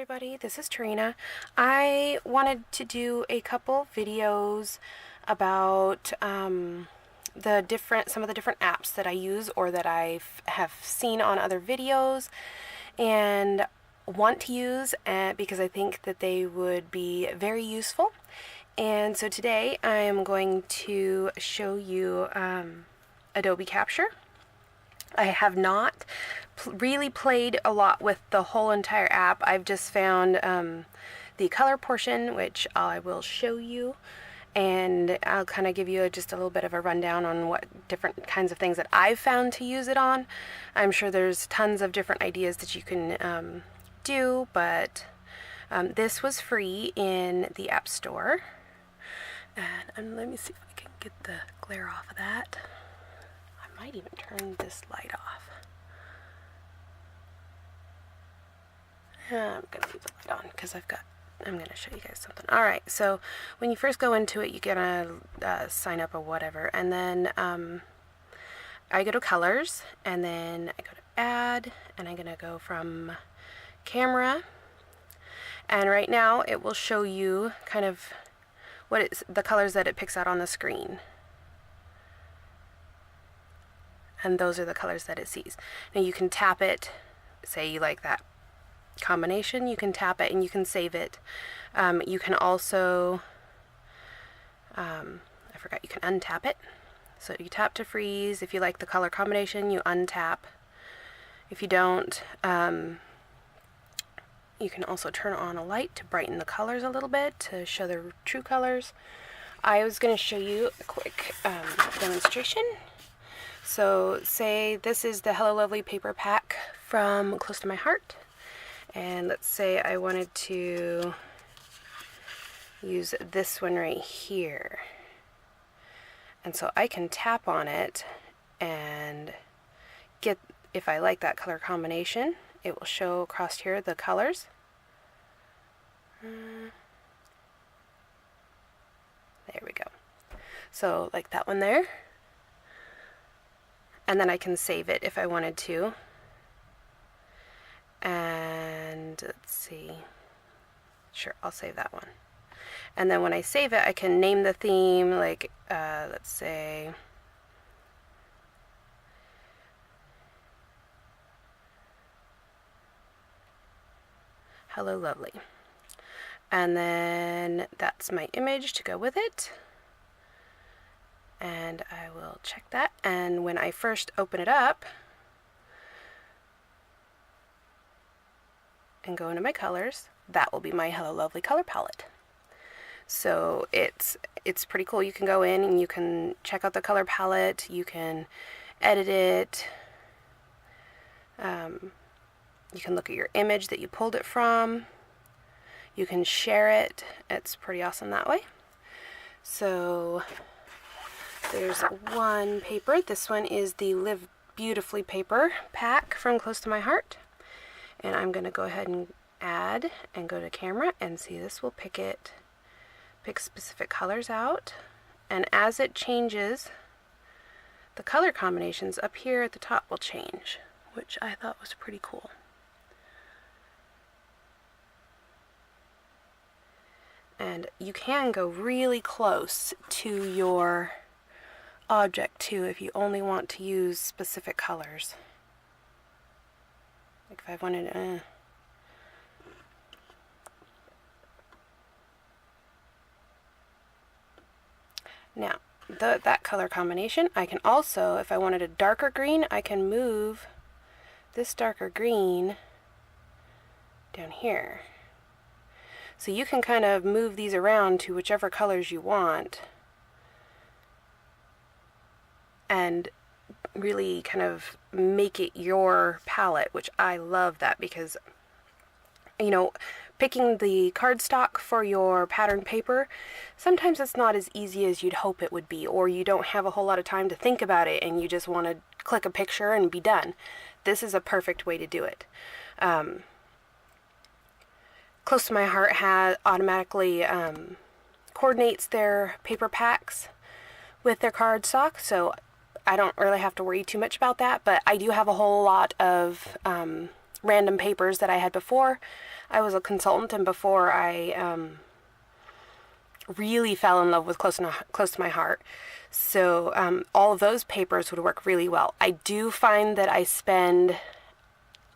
everybody, this is Tarina. I wanted to do a couple videos about some of the different apps that I use or that I have seen on other videos and want to use because I think that they would be very useful. And so today I am going to show you Adobe Capture. I have not really played a lot with the whole entire app. I've just found the color portion, which I will show you, and I'll kind of give you just a little bit of a rundown on what different kinds of things that I've found to use it on. I'm sure there's tons of different ideas that you can do, but this was free in the App Store. And let me see if I can get the glare off of that. I might even turn this light off. I'm going to leave the light on because I'm going to show you guys something. Alright, so when you first go into it, you're going to sign up or whatever. And then I go to colors, and then I go to add, and I'm going to go from camera. And right now it will show you kind of what it's the colors that it picks out on the screen. And those are the colors that it sees. Now you can tap it, say you like that combination, you can tap it and you can save it. You can also, I forgot, you can untap it. So you tap to freeze. If you like the color combination, you untap. If you don't, you can also turn on a light to brighten the colors a little bit to show the true colors. I was going to show you a quick demonstration. So say this is the Hello Lovely paper pack from Close to My Heart, and let's say I wanted to use this one right here, and so I can tap on it and get, if I like that color combination, it will show across here the colors. There we go. So like that one there. And then I can save it if I wanted to. And let's see. Sure, I'll save that one. And then when I save it, I can name the theme, like, let's say, Hello Lovely. And then that's my image to go with it. And I will check that, and when I first open it up and go into my colors, that will be my Hello Lovely color palette. So it's pretty cool. You can go in and you can check out the color palette, you can edit it, you can look at your image that you pulled it from, you can share it. It's pretty awesome that way. So there's one paper. This one is the Live Beautifully paper pack from Close to My Heart. And I'm going to go ahead and add and go to camera, and see, this will pick specific colors out. And as it changes, the color combinations up here at the top will change, which I thought was pretty cool. And you can go really close to your object too if you only want to use specific colors. Like if I wanted now that color combination, I can also, if I wanted a darker green, I can move this darker green down here. So you can kind of move these around to whichever colors you want and really kind of make it your palette, which I love that, because, you know, picking the cardstock for your pattern paper, sometimes it's not as easy as you'd hope it would be, or you don't have a whole lot of time to think about it and you just want to click a picture and be done. This is a perfect way to do it. Close to My Heart automatically coordinates their paper packs with their cardstock, so I don't really have to worry too much about that, but I do have a whole lot of random papers that I had before I was a consultant and before I really fell in love with close to my heart. So all of those papers would work really well. I do find that I spend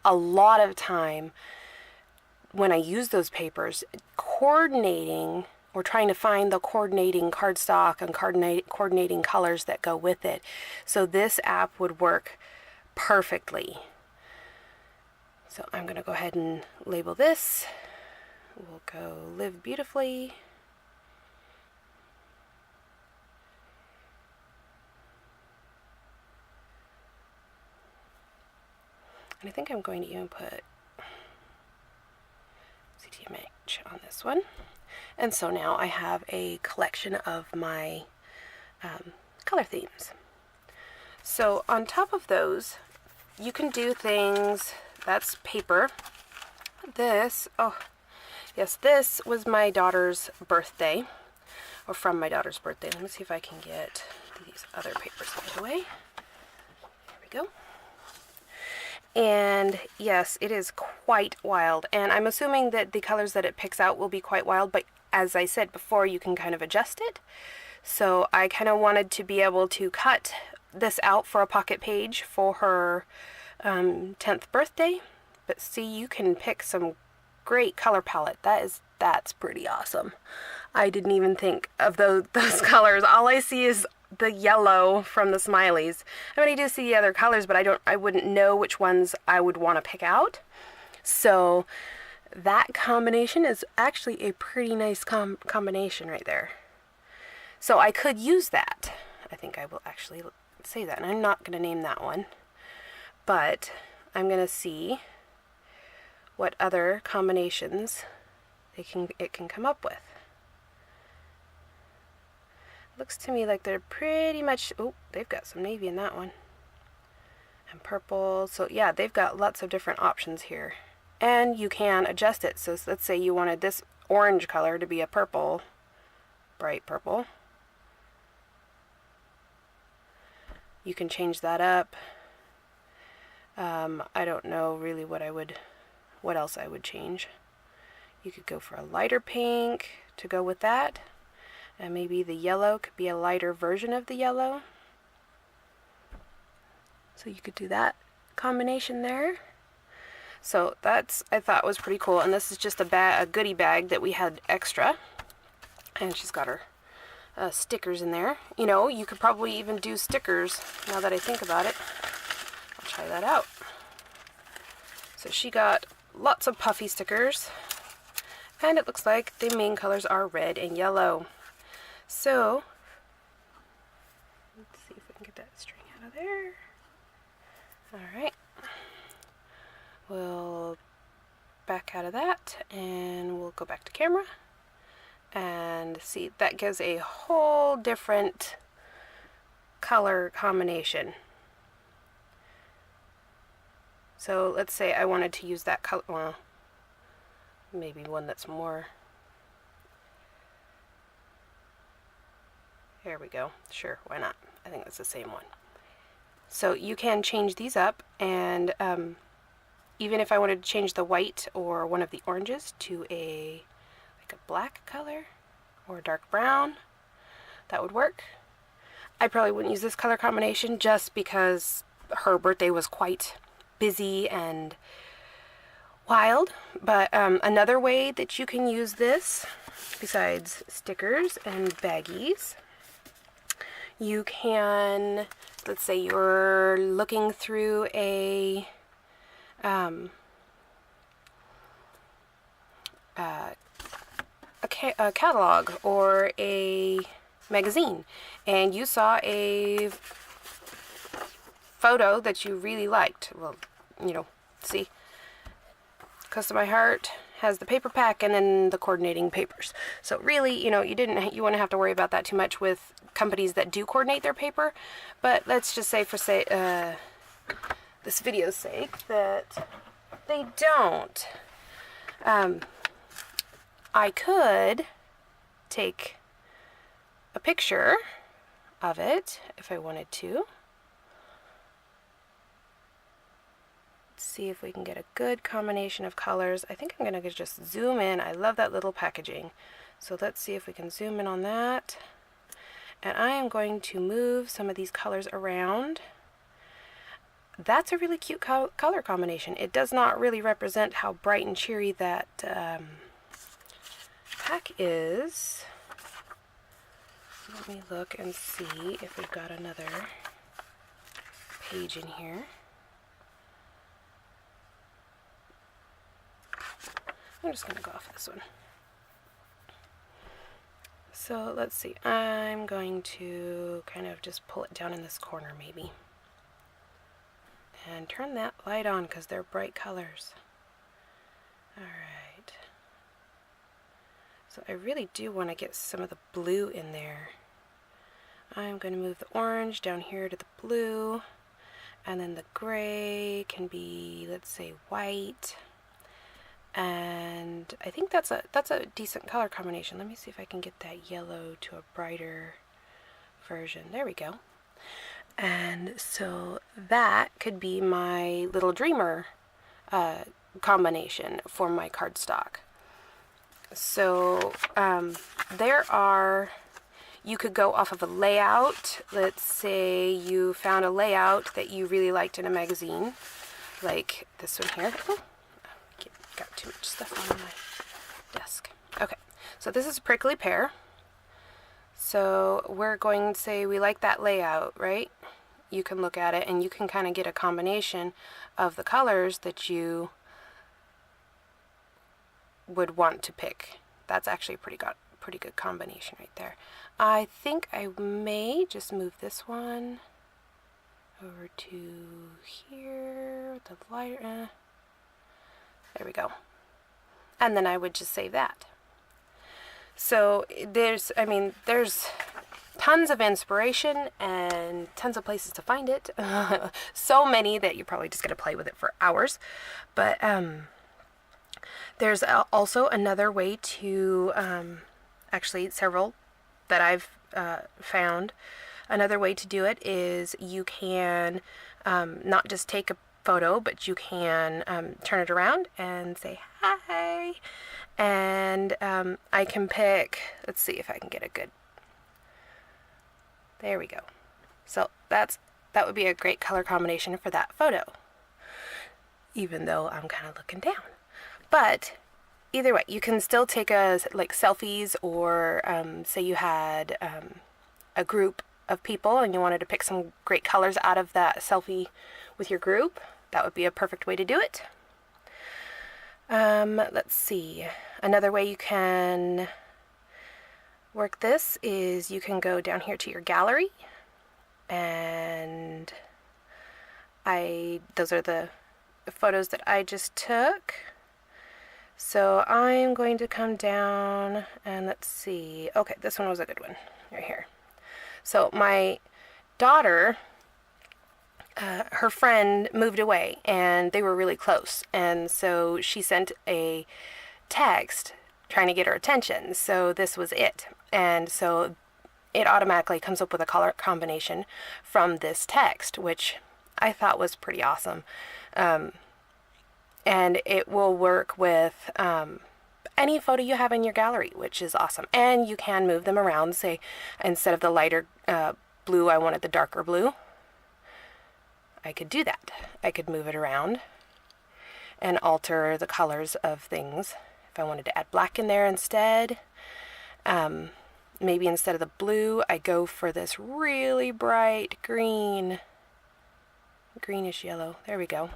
a lot of time when I use those papers coordinating or trying to find the coordinating cardstock and coordinating colors that go with it. So this app would work perfectly. So I'm going to go ahead and label this. We'll go Live Beautifully. And I think I'm going to even put CTMH on this one. And so now I have a collection of my color themes. So on top of those, you can do things, that's paper. This, oh, yes, this was my daughter's birthday, or from my daughter's birthday. Let me see if I can get these other papers out of the way. There we go. And yes, it is quite wild, and I'm assuming that the colors that it picks out will be quite wild, but as I said before, you can kind of adjust it. So I kind of wanted to be able to cut this out for a pocket page for her 10th birthday. But see, you can pick some great color palette. That's pretty awesome. I didn't even think of those colors. All I see is the yellow from the smileys. I mean, I do see the other colors, but I wouldn't know which ones I would want to pick out. So that combination is actually a pretty nice combination right there. So I could use that. I think I will actually say that, and I'm not going to name that one, but I'm going to see what other combinations it can come up with. Looks to me like they're pretty much, oh, they've got some navy in that one, and purple. So yeah, they've got lots of different options here, and you can adjust it. So let's say you wanted this orange color to be a purple, bright purple. You can change that up. I don't know really what else I would change. You could go for a lighter pink to go with that. And maybe the yellow could be a lighter version of the yellow. So you could do that combination there. So that's, I thought, was pretty cool. And this is just a goodie bag that we had extra. And she's got her stickers in there. You know, you could probably even do stickers now that I think about it. I'll try that out. So she got lots of puffy stickers. And it looks like the main colors are red and yellow. So, let's see if we can get that string out of there. Alright. We'll back out of that and we'll go back to camera. And see, that gives a whole different color combination. So let's say I wanted to use that color, well, maybe one that's more, there we go, sure, why not? I think that's the same one. So you can change these up, and even if I wanted to change the white or one of the oranges to a black color or dark brown, that would work. I probably wouldn't use this color combination just because her birthday was quite busy and wild. But another way that you can use this, besides stickers and baggies, you can, let's say you're looking through a catalog or a magazine, and you saw a photo that you really liked. Well, you know, see, Close to My Heart has the paper pack and then the coordinating papers. So really, you know, you wouldn't have to worry about that too much with companies that do coordinate their paper. But let's just say, for this video's sake, that they don't. I could take a picture of it if I wanted to. Let's see if we can get a good combination of colors. I think I'm going to just zoom in. I love that little packaging. So let's see if we can zoom in on that. And I am going to move some of these colors around. That's a really cute color combination. It does not really represent how bright and cheery that pack is. Let me look and see if we've got another page in here. I'm just going to go off this one. So let's see, I'm going to kind of just pull it down in this corner maybe. And turn that light on because they're bright colors. Alright. So I really do want to get some of the blue in there. I'm going to move the orange down here to the blue. And then the gray can be, let's say, white. And I think that's a decent color combination. Let me see if I can get that yellow to a brighter version. There we go. And so that could be my little dreamer combination for my cardstock. So you could go off of a layout. Let's say you found a layout that you really liked in a magazine, like this one here. Oh, got too much stuff on my desk. Okay, so this is a prickly pear. So we're going to say we like that layout, right? You can look at it and you can kind of get a combination of the colors that you would want to pick. That's actually a pretty good combination right there. I think I may just move this one over to here with the lighter. There we go. And then I would just save that. So there's tons of inspiration and tons of places to find it. So many that you're probably just going to play with it for hours. But there's also another way to, actually several that I've found. Another way to do it is you can not just take a photo, but you can turn it around and say hi. And I can pick, let's see if I can get a good, there we go. So that would be a great color combination for that photo, even though I'm kind of looking down. But either way, you can still take like selfies, or say you had a group of people and you wanted to pick some great colors out of that selfie with your group. That would be a perfect way to do it. Let's see. Another way you can work this is you can go down here to your gallery, and those are the photos that I just took. So I'm going to come down and let's see. Okay, this one was a good one right here. So my daughter, her friend moved away and they were really close, and so she sent a text trying to get her attention. So this was it, and so it automatically comes up with a color combination from this text, which I thought was pretty awesome. And it will work with any photo you have in your gallery, which is awesome. And you can move them around. Say, instead of the lighter blue, I wanted the darker blue. I could do that. I could move it around and alter the colors of things. If I wanted to add black in there instead, maybe instead of the blue, I go for this really bright green, greenish yellow. There we go.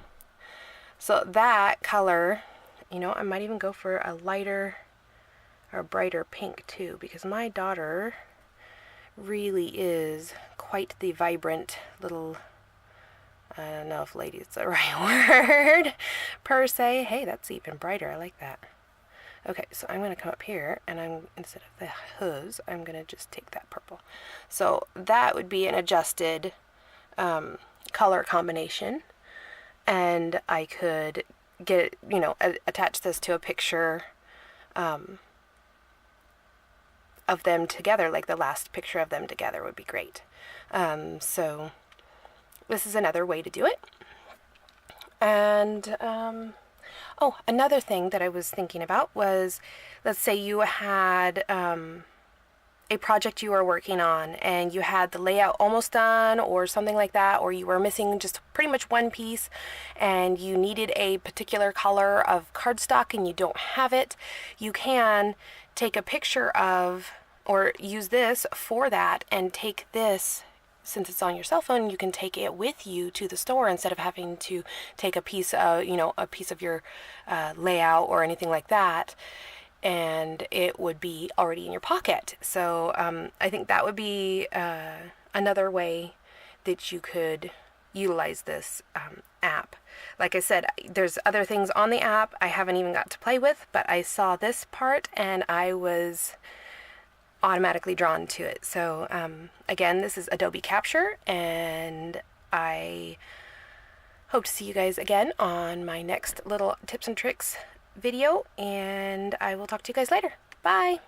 So that color, I might even go for a lighter or a brighter pink too, because my daughter really is quite the vibrant little, I don't know if lady is the right word per se. Hey, that's even brighter. I like that. Okay, so I'm going to come up here, and instead of the hooves, I'm going to just take that purple. So that would be an adjusted color combination. And I could get, attach this to a picture of them together, like the last picture of them together would be great. So this is another way to do it. And oh, another thing that I was thinking about was, let's say you had a project you were working on and you had the layout almost done or something like that, or you were missing just pretty much one piece and you needed a particular color of cardstock and you don't have it. You can take a picture of, or use this for that, and take this, since it's on your cell phone, you can take it with you to the store instead of having to take a piece of, a piece of your layout or anything like that, and it would be already in your pocket. So I think that would be another way that you could utilize this app. Like I said, there's other things on the app I haven't even got to play with, but I saw this part and I was automatically drawn to it. So again, this is Adobe Capture, and I hope to see you guys again on my next little tips and tricks video, and I will talk to you guys later. Bye!